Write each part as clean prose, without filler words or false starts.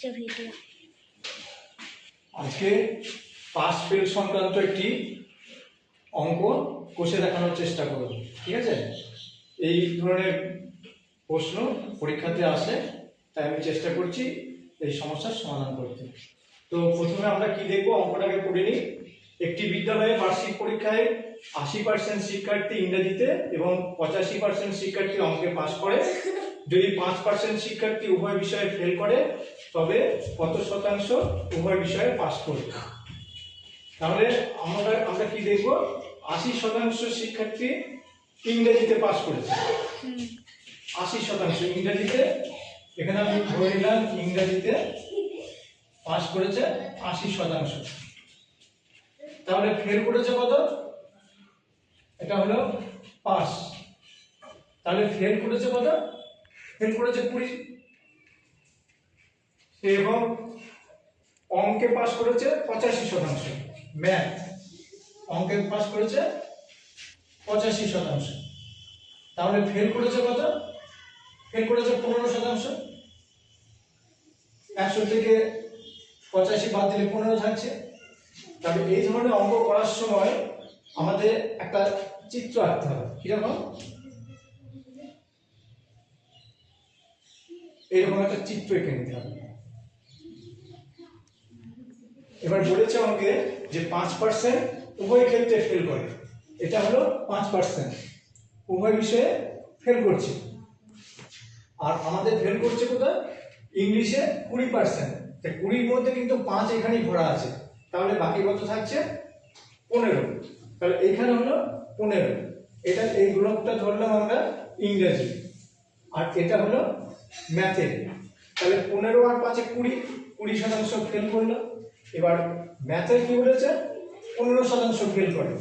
Next video. আজকে pass fail সংক্রান্ত একটি অঙ্ক কষে দেখানোর চেষ্টা করব, ঠিক আছে? এই ধরনের প্রশ্ন পরীক্ষাতে আসে, তাই আমি চেষ্টা করছি এই সমস্যার সমাধান করতে। তো প্রথমে আমরা কি দেখবো, অঙ্কটাকে পড়ে নিই। একটি বিদ্যালয়ে বার্ষিক পরীক্ষায় 80% শিক্ষার্থী ইংরেজিতে এবং 85% শিক্ষার্থী অঙ্কে পাস করে। যদি 5% শিক্ষার্থী উভয় বিষয়ে ফেল করে তবে কত শতাংশ উভয় বিষয়ে পাস করবে? তাহলে আমরা কি দেখব, 80% শিক্ষার্থী ইংরেজিতে পাস করেছে। 80% ইংরেজিতে, এখানে আমি ধরে নিলাম ইংরেজিতে পাস করেছে 80%। তাহলে ফেল করেছে কত? এটা হলো পাস। তাহলে ফেল করেছে কত? ফেল করেছে 20। এবং অঙ্কে পাস করেছে 85%। ম্যাথ অঙ্কে পাস করেছে 85%। তাহলে ফেল করেছে কত? ফেল করেছে 15%। 100 থেকে 85 বাদ দিলে 15 থাকছে। তবে এই ধরনের অঙ্ক করার সময় আমাদের একটা চিত্র আঁকতে হবে। কিরকম? এরকম একটা চিত্র এঁকে নিতে হবে। এবার বলেছে অঙ্কে যে 5% উভয় ক্ষেত্রে ফেল করে। এটা হলো 5%, উভয় বিষয়ে ফেল করছে। আর আমাদের ফেল করছে কোথায়? ইংলিশে 20%। 20-র মধ্যে কিন্তু 5 এখানেই ভরা আছে, তাহলে বাকি কত থাকছে? 15। তাহলে এখানে হলো 15। এটা এই ব্লকটা ধরলাম আমরা ইংরেজি, আর এটা হলো ম্যাথের। তাহলে 15 আর 5 20% ফেল করলো। এবার ম্যাথের কি বলেছে? 15% ফেল করে।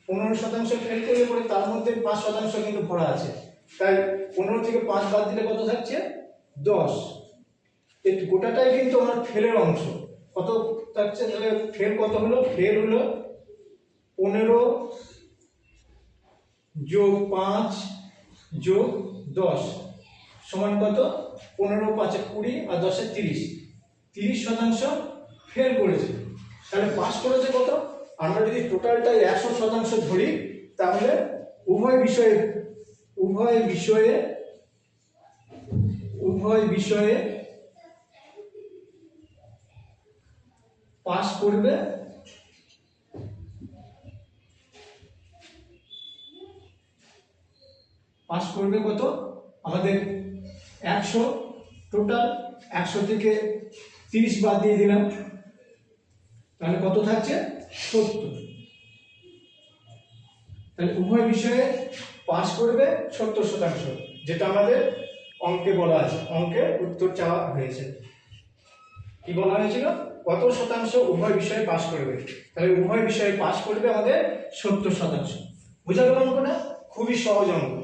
15% ফেল করলে পরে তার মধ্যে 5% কিন্তু ভরা আছে, তাই 15 থেকে 5 বাদ দিলে কত থাকছে? 10। এই গোটাটাই কিন্তু আমার ফেলের অংশ। কত থাকছে? তাহলে ফেল কত হলো? ফেল হলো 15 যোগ 5 যোগ 10 সমান কত? 15 5 20 আর 10 30। 30% ফেল করেছে। তাহলে পাস করেছে কত? আমরা যদি টোটালটাই 100% ধরি তাহলে উভয় বিষয়ে পাস করবে কত? আমাদের 100, টোটাল 100 থেকে 30 বাদ দিয়ে দিলাম, তাহলে কত থাকছে? 70। তাহলে উভয় বিষয়ে পাস করবে 70%, যেটা আমাদের অঙ্কে বলা আছে। অঙ্কে উত্তর চাওয়া হয়েছে। কি বলা হয়েছিল? কত শতাংশ উভয় বিষয়ে পাস করবে? তাহলে উভয় বিষয়ে পাস করবে আমাদের 70%। বুঝা গেল অঙ্কটা? খুবই সহজ অঙ্ক।